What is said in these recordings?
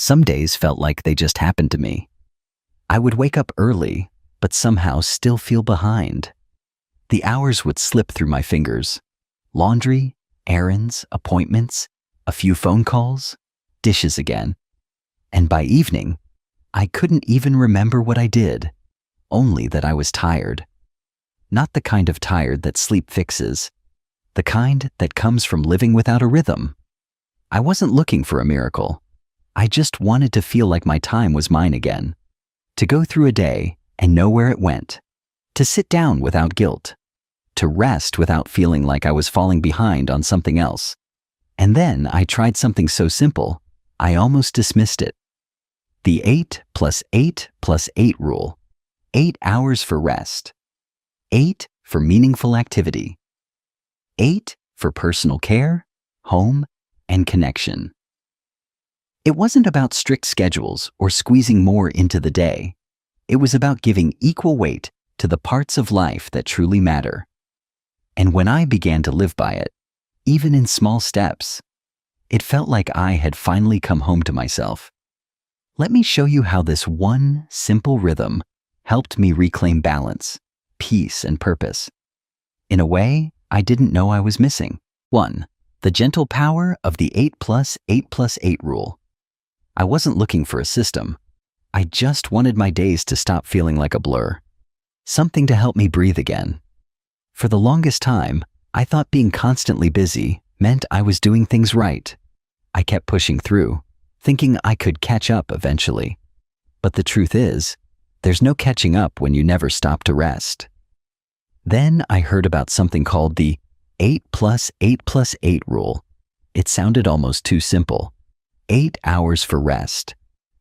Some days felt like they just happened to me. I would wake up early, but somehow still feel behind. The hours would slip through my fingers. Laundry, errands, appointments, a few phone calls, dishes again. And by evening, I couldn't even remember what I did, only that I was tired. Not the kind of tired that sleep fixes, the kind that comes from living without a rhythm. I wasn't looking for a miracle. I just wanted to feel like my time was mine again. To go through a day and know where it went. To sit down without guilt. To rest without feeling like I was falling behind on something else. And then I tried something so simple, I almost dismissed it. The 8 + 8 + 8 rule. 8 hours for rest. 8 for meaningful activity. 8 for personal care, home, and connection. It wasn't about strict schedules or squeezing more into the day. It was about giving equal weight to the parts of life that truly matter. And when I began to live by it, even in small steps, it felt like I had finally come home to myself. Let me show you how this one simple rhythm helped me reclaim balance, peace, and purpose. In a way I didn't know I was missing. 1. The gentle power of the 8 + 8 + 8 rule. I wasn't looking for a system. I just wanted my days to stop feeling like a blur. Something to help me breathe again. For the longest time, I thought being constantly busy meant I was doing things right. I kept pushing through, thinking I could catch up eventually. But the truth is, there's no catching up when you never stop to rest. Then I heard about something called the 8 + 8 + 8 rule. It sounded almost too simple. 8 hours for rest,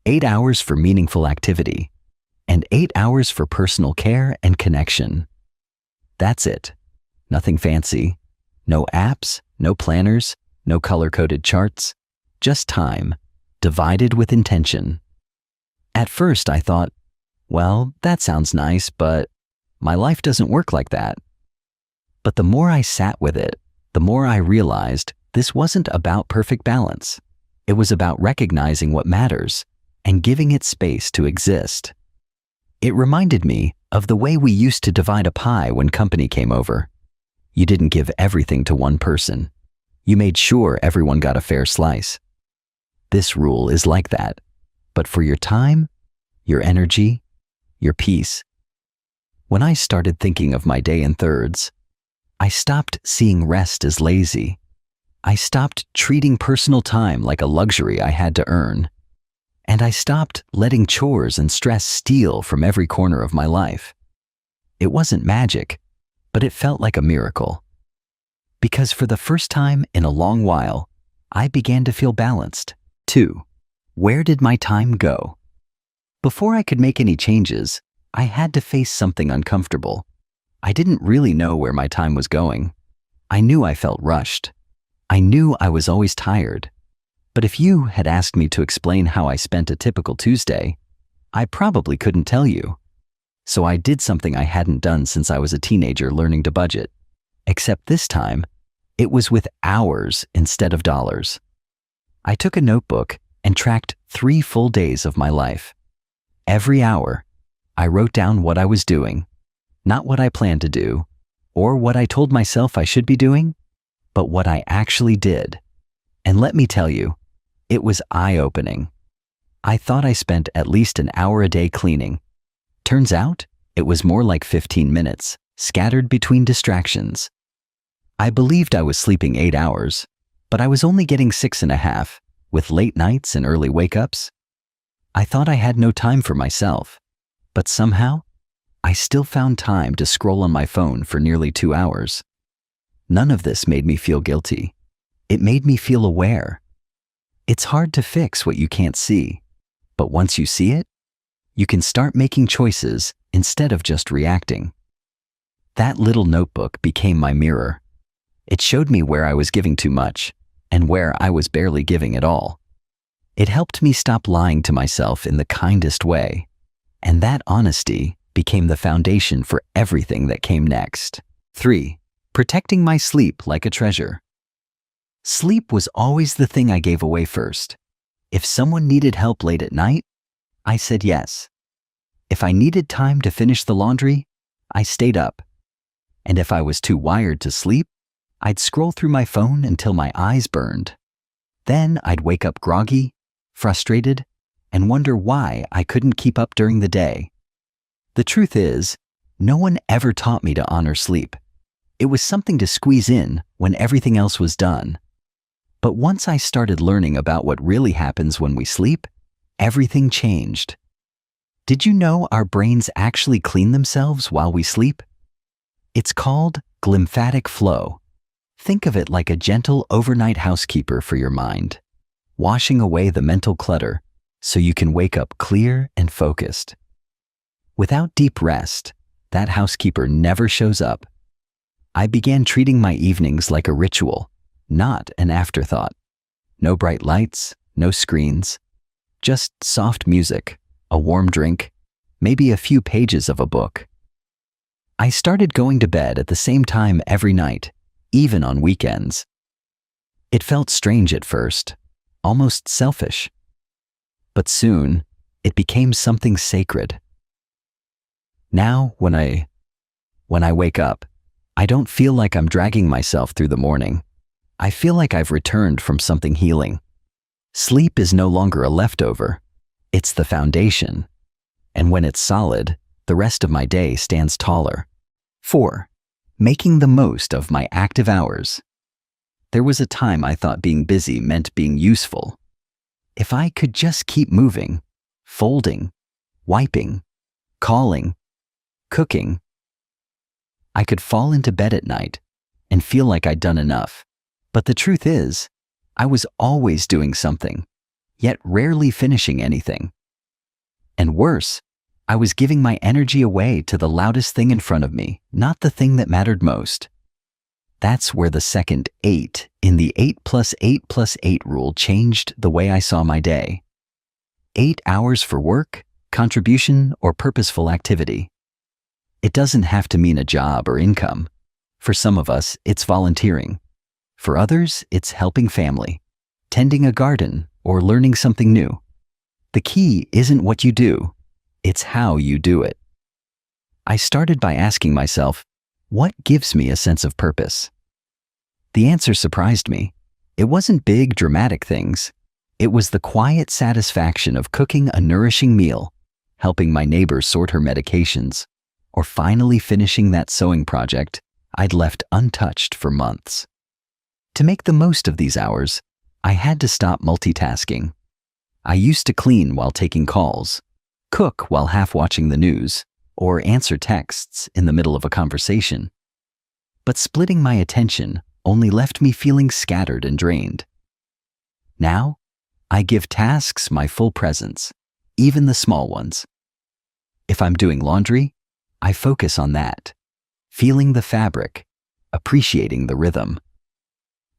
8 hours for meaningful activity, and 8 hours for personal care and connection. That's it. Nothing fancy. No apps, no planners, no color-coded charts. Just time, divided with intention. At first I thought, well, that sounds nice, but my life doesn't work like that. But the more I sat with it, the more I realized this wasn't about perfect balance. It was about recognizing what matters and giving it space to exist. It reminded me of the way we used to divide a pie when company came over. You didn't give everything to one person. You made sure everyone got a fair slice. This rule is like that, but for your time, your energy, your peace. When I started thinking of my day in thirds, I stopped seeing rest as lazy. I stopped treating personal time like a luxury I had to earn. And I stopped letting chores and stress steal from every corner of my life. It wasn't magic, but it felt like a miracle. Because for the first time in a long while, I began to feel balanced. 2. Where did my time go? Before I could make any changes, I had to face something uncomfortable. I didn't really know where my time was going. I knew I felt rushed. I knew I was always tired. But if you had asked me to explain how I spent a typical Tuesday, I probably couldn't tell you. So I did something I hadn't done since I was a teenager learning to budget. Except this time, it was with hours instead of dollars. I took a notebook and tracked 3 full days of my life. Every hour, I wrote down what I was doing, not what I planned to do, or what I told myself I should be doing, but what I actually did. And let me tell you, it was eye-opening. I thought I spent at least an hour a day cleaning. Turns out, it was more like 15 minutes, scattered between distractions. I believed I was sleeping 8 hours, but I was only getting 6.5, with late nights and early wake-ups. I thought I had no time for myself, but somehow, I still found time to scroll on my phone for nearly 2 hours. None of this made me feel guilty. It made me feel aware. It's hard to fix what you can't see, but once you see it, you can start making choices instead of just reacting. That little notebook became my mirror. It showed me where I was giving too much and where I was barely giving at all. It helped me stop lying to myself in the kindest way, and that honesty became the foundation for everything that came next. 3. Protecting my sleep like a treasure. Sleep was always the thing I gave away first. If someone needed help late at night, I said yes. If I needed time to finish the laundry, I stayed up. And if I was too wired to sleep, I'd scroll through my phone until my eyes burned. Then I'd wake up groggy, frustrated, and wonder why I couldn't keep up during the day. The truth is, no one ever taught me to honor sleep. It was something to squeeze in when everything else was done. But once I started learning about what really happens when we sleep, everything changed. Did you know our brains actually clean themselves while we sleep? It's called glymphatic flow. Think of it like a gentle overnight housekeeper for your mind, washing away the mental clutter so you can wake up clear and focused. Without deep rest, that housekeeper never shows up. I began treating my evenings like a ritual, not an afterthought. No bright lights, no screens, just soft music, a warm drink, maybe a few pages of a book. I started going to bed at the same time every night, even on weekends. It felt strange at first, almost selfish. But soon, it became something sacred. Now, when I wake up, I don't feel like I'm dragging myself through the morning. I feel like I've returned from something healing. Sleep is no longer a leftover. It's the foundation. And when it's solid, the rest of my day stands taller. 4. Making the most of my active hours. There was a time I thought being busy meant being useful. If I could just keep moving, folding, wiping, calling, cooking, I could fall into bed at night and feel like I'd done enough. But the truth is, I was always doing something, yet rarely finishing anything. And worse, I was giving my energy away to the loudest thing in front of me, not the thing that mattered most. That's where the second 8 in the 8+8+8 rule changed the way I saw my day. 8 hours for work, contribution, or purposeful activity. It doesn't have to mean a job or income. For some of us, it's volunteering. For others, it's helping family, tending a garden, or learning something new. The key isn't what you do, it's how you do it. I started by asking myself, what gives me a sense of purpose? The answer surprised me. It wasn't big, dramatic things. It was the quiet satisfaction of cooking a nourishing meal, helping my neighbor sort her medications, or finally finishing that sewing project I'd left untouched for months. To make the most of these hours, I had to stop multitasking. I used to clean while taking calls, cook while half watching the news, or answer texts in the middle of a conversation. But splitting my attention only left me feeling scattered and drained. Now, I give tasks my full presence, even the small ones. If I'm doing laundry, I focus on that, feeling the fabric, appreciating the rhythm.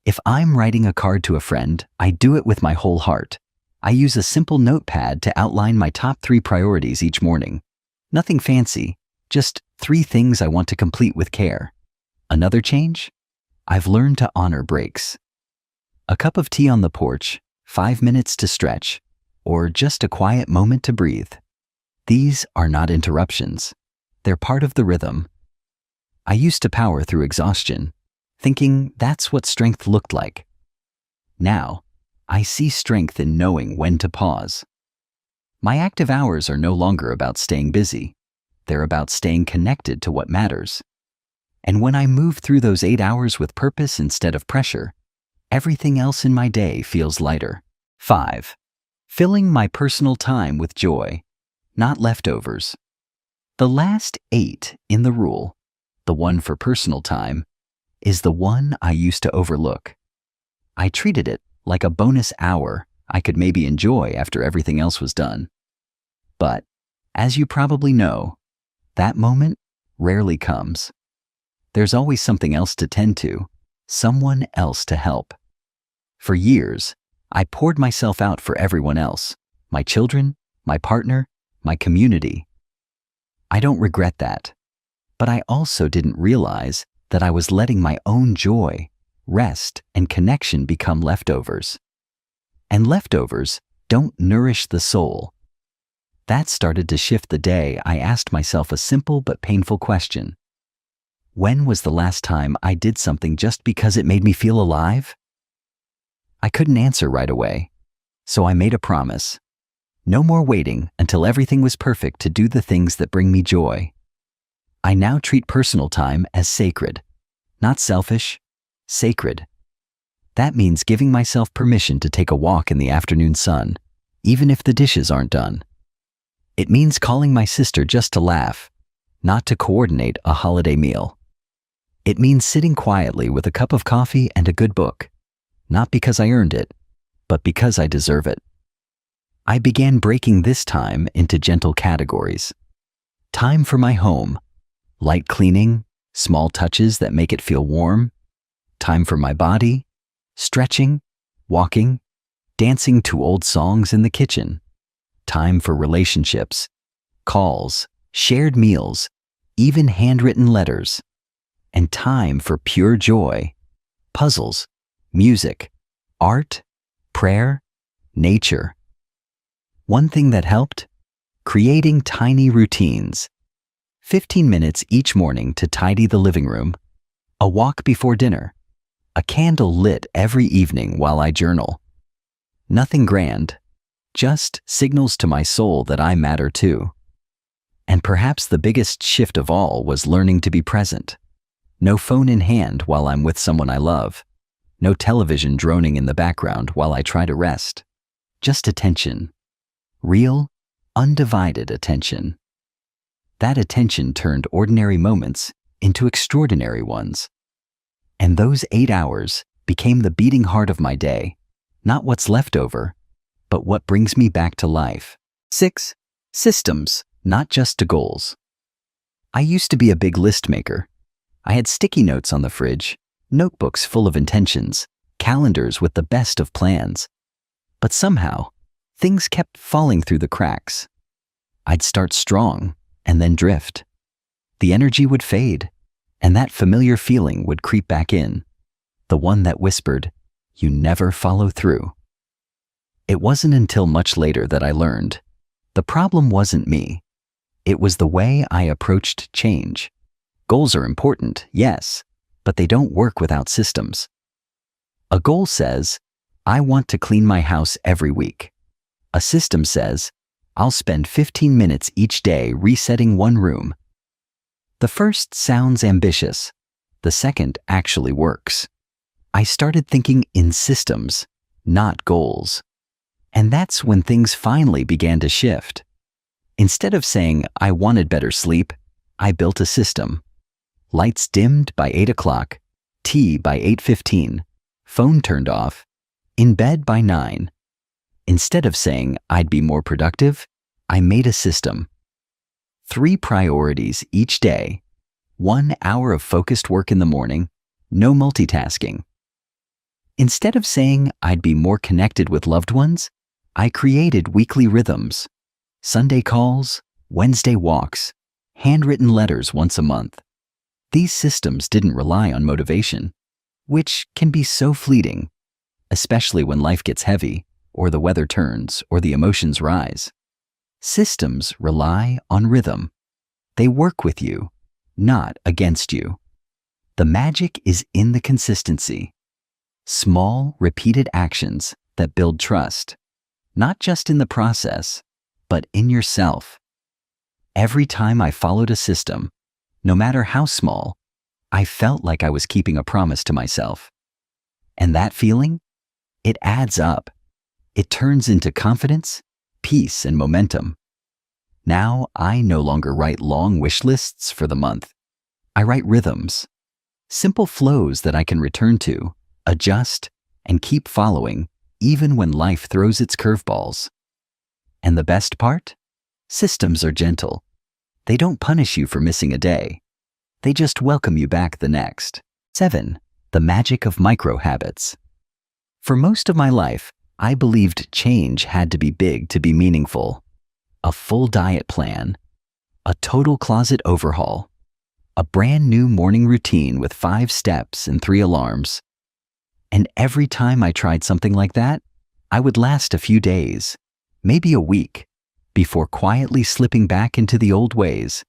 If I'm writing a card to a friend, I do it with my whole heart. I use a simple notepad to outline my top 3 priorities each morning. Nothing fancy, just 3 things I want to complete with care. Another change? I've learned to honor breaks. A cup of tea on the porch, 5 minutes to stretch, or just a quiet moment to breathe. These are not interruptions. They're part of the rhythm. I used to power through exhaustion, thinking that's what strength looked like. Now, I see strength in knowing when to pause. My active hours are no longer about staying busy. They're about staying connected to what matters. And when I move through those 8 hours with purpose instead of pressure, everything else in my day feels lighter. 5. Filling my personal time with joy, not leftovers. The last 8 in the rule, the one for personal time, is the one I used to overlook. I treated it like a bonus hour I could maybe enjoy after everything else was done. But, as you probably know, that moment rarely comes. There's always something else to tend to, someone else to help. For years, I poured myself out for everyone else, my children, my partner, my community. I don't regret that, but I also didn't realize that I was letting my own joy, rest, and connection become leftovers. And leftovers don't nourish the soul. That started to shift the day I asked myself a simple but painful question. When was the last time I did something just because it made me feel alive? I couldn't answer right away, so I made a promise. No more waiting until everything was perfect to do the things that bring me joy. I now treat personal time as sacred. Not selfish, sacred. That means giving myself permission to take a walk in the afternoon sun, even if the dishes aren't done. It means calling my sister just to laugh, not to coordinate a holiday meal. It means sitting quietly with a cup of coffee and a good book, not because I earned it, but because I deserve it. I began breaking this time into gentle categories. Time for my home, light cleaning, small touches that make it feel warm. Time for my body, stretching, walking, dancing to old songs in the kitchen. Time for relationships, calls, shared meals, even handwritten letters. And time for pure joy, puzzles, music, art, prayer, nature. One thing that helped? Creating tiny routines. 15 minutes each morning to tidy the living room, a walk before dinner, a candle lit every evening while I journal. Nothing grand, just signals to my soul that I matter too. And perhaps the biggest shift of all was learning to be present. No phone in hand while I'm with someone I love. No television droning in the background while I try to rest. Just attention. Real, undivided attention. That attention turned ordinary moments into extraordinary ones. And those 8 hours became the beating heart of my day, not what's left over, but what brings me back to life. 6. Systems, not just to goals. I used to be a big list maker. I had sticky notes on the fridge, notebooks full of intentions, calendars with the best of plans. But somehow, things kept falling through the cracks. I'd start strong and then drift. The energy would fade, and that familiar feeling would creep back in, the one that whispered, "You never follow through." It wasn't until much later that I learned, the problem wasn't me. It was the way I approached change. Goals are important, yes, but they don't work without systems. A goal says, I want to clean my house every week. A system says, I'll spend 15 minutes each day resetting one room. The first sounds ambitious. The second actually works. I started thinking in systems, not goals. And that's when things finally began to shift. Instead of saying, I wanted better sleep, I built a system. Lights dimmed by 8 o'clock, tea by 8:15, phone turned off, in bed by 9. Instead of saying I'd be more productive, I made a system. 3 priorities each day, 1 hour of focused work in the morning, no multitasking. Instead of saying I'd be more connected with loved ones, I created weekly rhythms. Sunday calls, Wednesday walks, handwritten letters once a month. These systems didn't rely on motivation, which can be so fleeting, especially when life gets heavy, or the weather turns, or the emotions rise. Systems rely on rhythm. They work with you, not against you. The magic is in the consistency. Small, repeated actions that build trust, not just in the process, but in yourself. Every time I followed a system, no matter how small, I felt like I was keeping a promise to myself. And that feeling? It adds up. It turns into confidence, peace, and momentum. Now I no longer write long wish lists for the month. I write rhythms, simple flows that I can return to, adjust, and keep following even when life throws its curveballs. And the best part? Systems are gentle. They don't punish you for missing a day. They just welcome you back the next. 7. The magic of micro habits. For most of my life, I believed change had to be big to be meaningful. A full diet plan, a total closet overhaul, a brand new morning routine with 5 steps and 3 alarms. And every time I tried something like that, I would last a few days, maybe a week, before quietly slipping back into the old ways.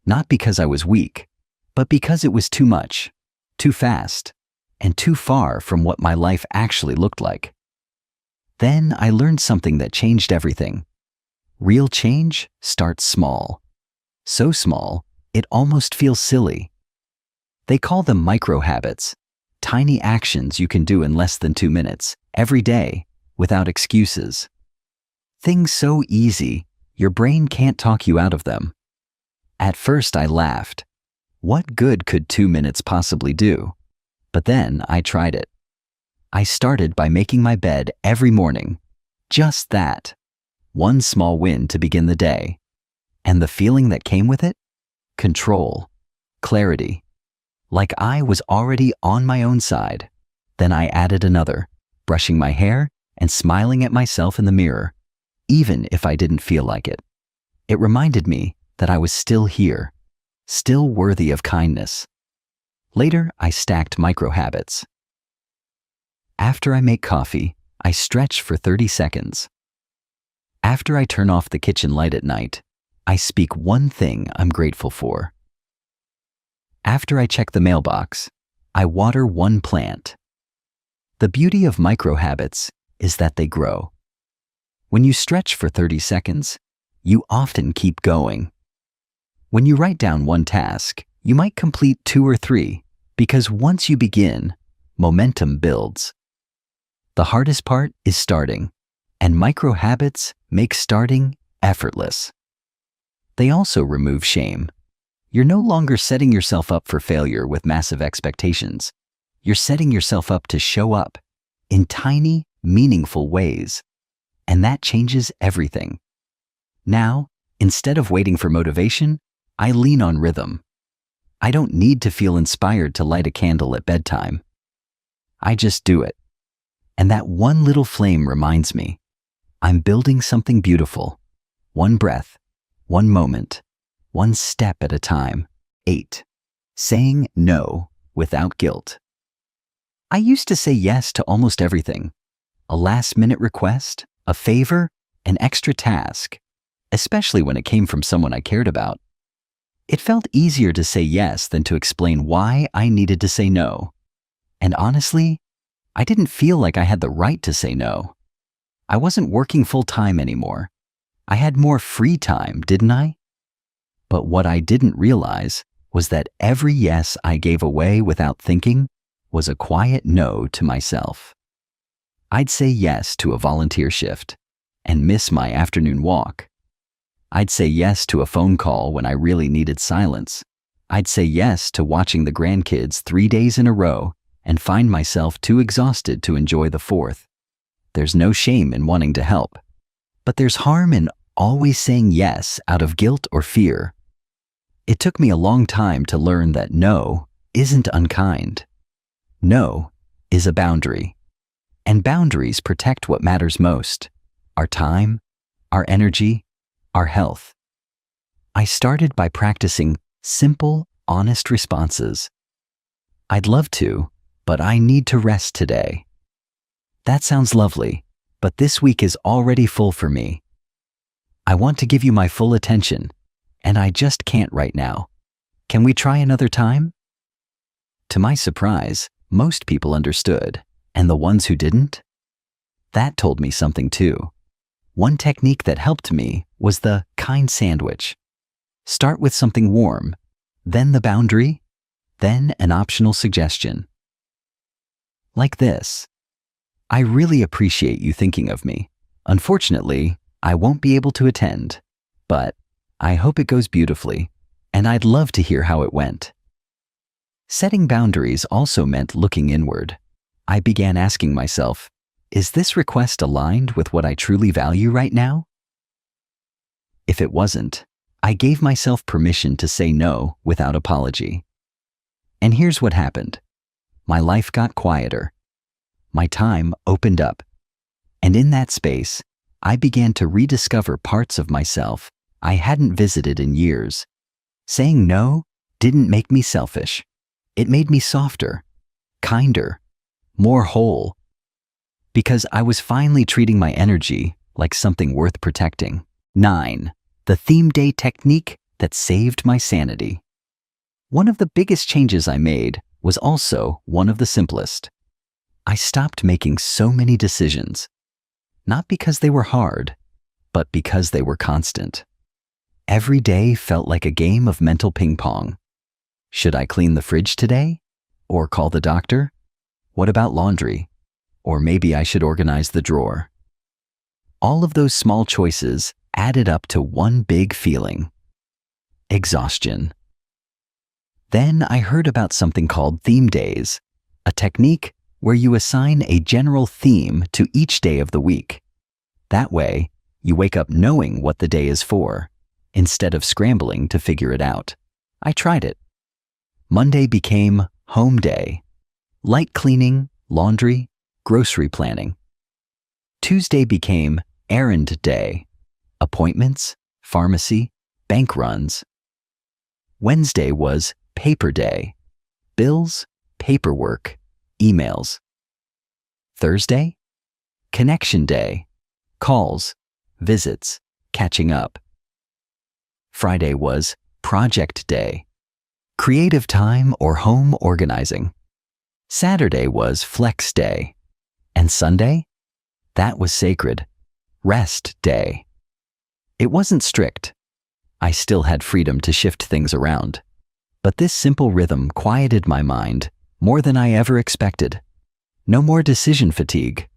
Not because I was weak, but because it was too much, too fast, and too far from what my life actually looked like. Then I learned something that changed everything. Real change starts small. So small, it almost feels silly. They call them micro habits, tiny actions you can do in less than 2 minutes, every day, without excuses. Things so easy, your brain can't talk you out of them. At first I laughed. What good could 2 minutes possibly do? But then I tried it. I started by making my bed every morning. Just that. One small win to begin the day. And the feeling that came with it? Control. Clarity. Like I was already on my own side. Then I added another, brushing my hair and smiling at myself in the mirror, even if I didn't feel like it. It reminded me that I was still here, still worthy of kindness. Later, I stacked micro habits. After I make coffee, I stretch for 30 seconds. After I turn off the kitchen light at night, I speak one thing I'm grateful for. After I check the mailbox, I water one plant. The beauty of micro habits is that they grow. When you stretch for 30 seconds, you often keep going. When you write down one task, you might complete 2 or 3, because once you begin, momentum builds. The hardest part is starting, and micro habits make starting effortless. They also remove shame. You're no longer setting yourself up for failure with massive expectations. You're setting yourself up to show up in tiny, meaningful ways. And that changes everything. Now, instead of waiting for motivation, I lean on rhythm. I don't need to feel inspired to light a candle at bedtime. I just do it. And that one little flame reminds me, I'm building something beautiful. One breath, one moment, one step at a time. 8. Saying no without guilt. I used to say yes to almost everything. A last-minute request, a favor, an extra task, especially when it came from someone I cared about. It felt easier to say yes than to explain why I needed to say no. And honestly, I didn't feel like I had the right to say no. I wasn't working full-time anymore. I had more free time, didn't I? But what I didn't realize was that every yes I gave away without thinking was a quiet no to myself. I'd say yes to a volunteer shift and miss my afternoon walk. I'd say yes to a phone call when I really needed silence. I'd say yes to watching the grandkids 3 days in a row and find myself too exhausted to enjoy the 4th. There's no shame in wanting to help, but there's harm in always saying yes out of guilt or fear. It took me a long time to learn that no isn't unkind. No is a boundary. And boundaries protect what matters most: our time, our energy, our health. I started by practicing simple, honest responses. I'd love to, but I need to rest today. That sounds lovely, but this week is already full for me. I want to give you my full attention, and I just can't right now. Can we try another time? To my surprise, most people understood, and the ones who didn't? That told me something too. One technique that helped me was the kind sandwich. Start with something warm, then the boundary, then an optional suggestion. Like this: I really appreciate you thinking of me. Unfortunately, I won't be able to attend, but I hope it goes beautifully, and I'd love to hear how it went. Setting boundaries also meant looking inward. I began asking myself, is this request aligned with what I truly value right now? If it wasn't, I gave myself permission to say no without apology. And here's what happened. My life got quieter. My time opened up. And in that space, I began to rediscover parts of myself I hadn't visited in years. Saying no didn't make me selfish. It made me softer, kinder, more whole. Because I was finally treating my energy like something worth protecting. 9. The theme day technique that saved my sanity. One of the biggest changes I made was also one of the simplest. I stopped making so many decisions, not because they were hard, but because they were constant. Every day felt like a game of mental ping pong. Should I clean the fridge today? Or call the doctor? What about laundry? Or maybe I should organize the drawer. All of those small choices added up to one big feeling: exhaustion. Then I heard about something called theme days, a technique where you assign a general theme to each day of the week. That way, you wake up knowing what the day is for, instead of scrambling to figure it out. I tried it. Monday became home day, light cleaning, laundry, grocery planning. Tuesday became errand day, appointments, pharmacy, bank runs. Wednesday was paper day, bills, paperwork, emails. Thursday, connection day, calls, visits, catching up. Friday was project day, creative time or home organizing. Saturday was flex day. And Sunday? That was sacred, rest day. It wasn't strict. I still had freedom to shift things around. But this simple rhythm quieted my mind more than I ever expected. No more decision fatigue.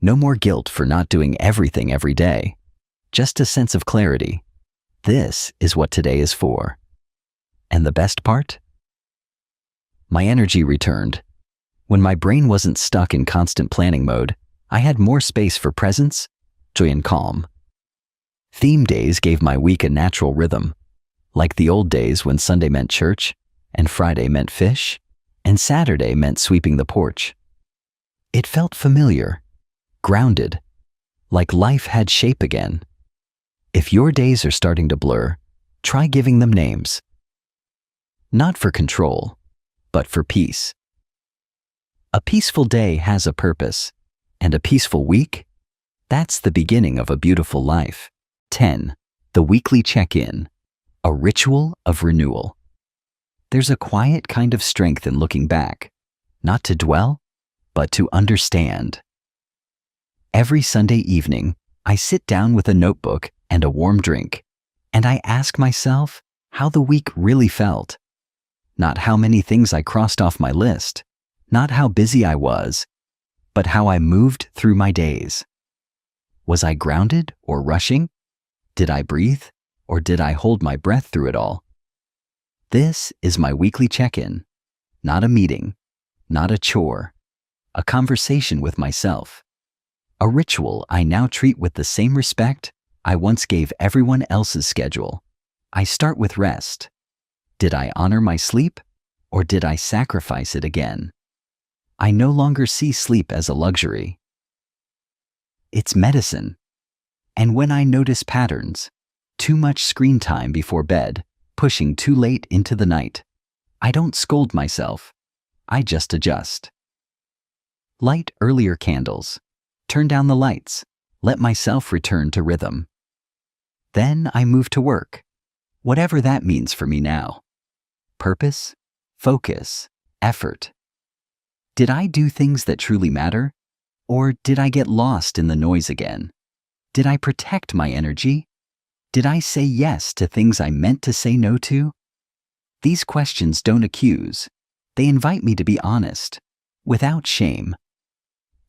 No more guilt for not doing everything every day. Just a sense of clarity. This is what today is for. And the best part? My energy returned. When my brain wasn't stuck in constant planning mode, I had more space for presence, joy, and calm. Theme days gave my week a natural rhythm, like the old days when Sunday meant church, and Friday meant fish, and Saturday meant sweeping the porch. It felt familiar, grounded, like life had shape again. If your days are starting to blur, try giving them names. Not for control, but for peace. A peaceful day has a purpose, and a peaceful week? That's the beginning of a beautiful life. 10. The weekly check-in, a ritual of renewal. There's a quiet kind of strength in looking back, not to dwell, but to understand. Every Sunday evening, I sit down with a notebook and a warm drink, and I ask myself how the week really felt. Not how many things I crossed off my list, not how busy I was, but how I moved through my days. Was I grounded or rushing? Did I breathe, or did I hold my breath through it all? This is my weekly check-in, not a meeting, not a chore, a conversation with myself. A ritual I now treat with the same respect I once gave everyone else's schedule. I start with rest. Did I honor my sleep, or did I sacrifice it again? I no longer see sleep as a luxury. It's medicine. And when I notice patterns, too much screen time before bed, pushing too late into the night, I don't scold myself. I just adjust. Light earlier candles. Turn down the lights. Let myself return to rhythm. Then I move to work, whatever that means for me now. Purpose, focus, effort. Did I do things that truly matter? Or did I get lost in the noise again? Did I protect my energy? Did I say yes to things I meant to say no to? These questions don't accuse. They invite me to be honest, without shame.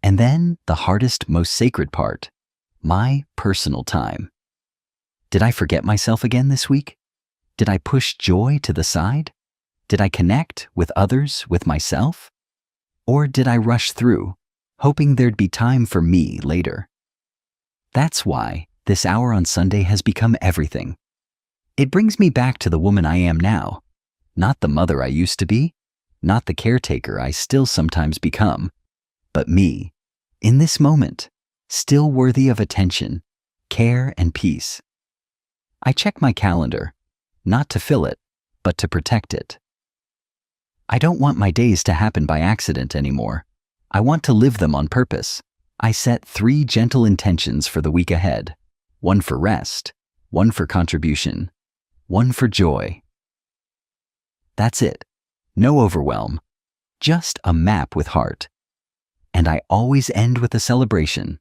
And then the hardest, most sacred part, my personal time. Did I forget myself again this week? Did I push joy to the side? Did I connect with others, with myself? Or did I rush through, hoping there'd be time for me later? That's why this hour on Sunday has become everything. It brings me back to the woman I am now, not the mother I used to be, not the caretaker I still sometimes become, but me, in this moment, still worthy of attention, care, and peace. I check my calendar, not to fill it, but to protect it. I don't want my days to happen by accident anymore. I want to live them on purpose, I set 3 gentle intentions for the week ahead. One for rest, one for contribution, one for joy. That's it. No overwhelm. Just a map with heart. And I always end with a celebration.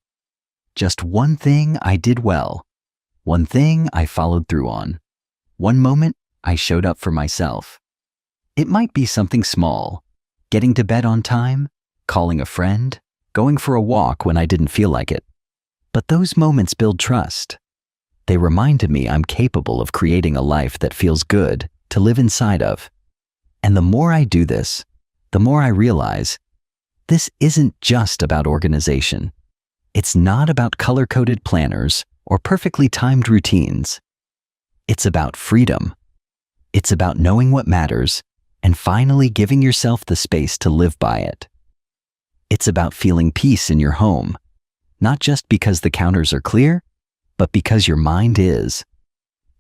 Just one thing I did well. One thing I followed through on. One moment I showed up for myself. It might be something small. Getting to bed on time, calling a friend, going for a walk when I didn't feel like it. But those moments build trust. They reminded me I'm capable of creating a life that feels good to live inside of. And the more I do this, the more I realize this isn't just about organization. It's not about color-coded planners or perfectly timed routines. It's about freedom. It's about knowing what matters and finally giving yourself the space to live by it. It's about feeling peace in your home, not just because the counters are clear, but because your mind is.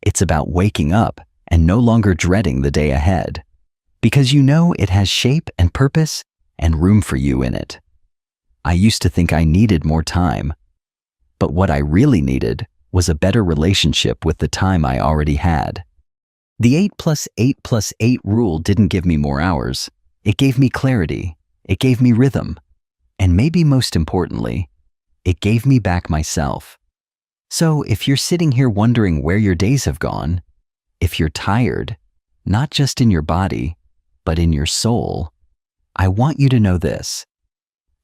It's about waking up and no longer dreading the day ahead, because you know it has shape and purpose and room for you in it. I used to think I needed more time, but what I really needed was a better relationship with the time I already had. The 8+8+8 rule didn't give me more hours. It gave me clarity. It gave me rhythm. And maybe most importantly, it gave me back myself. So if you're sitting here wondering where your days have gone, if you're tired, not just in your body, but in your soul, I want you to know this.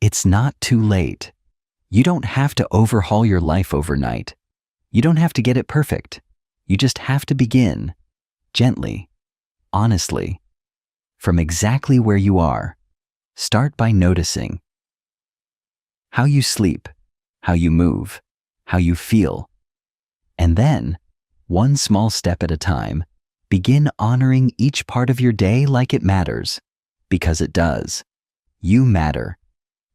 It's not too late. You don't have to overhaul your life overnight. You don't have to get it perfect. You just have to begin, gently, honestly, from exactly where you are. Start by noticing how you sleep, how you move, how you feel. And then, one small step at a time, begin honoring each part of your day like it matters, because it does. You matter.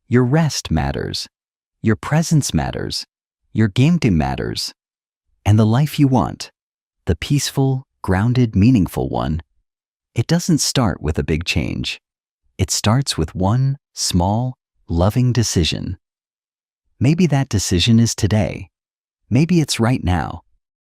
Your rest matters. Your presence matters. Your game day matters. And the life you want, the peaceful, grounded, meaningful one, it doesn't start with a big change. It starts with one small, loving decision. Maybe that decision is today. Maybe it's right now.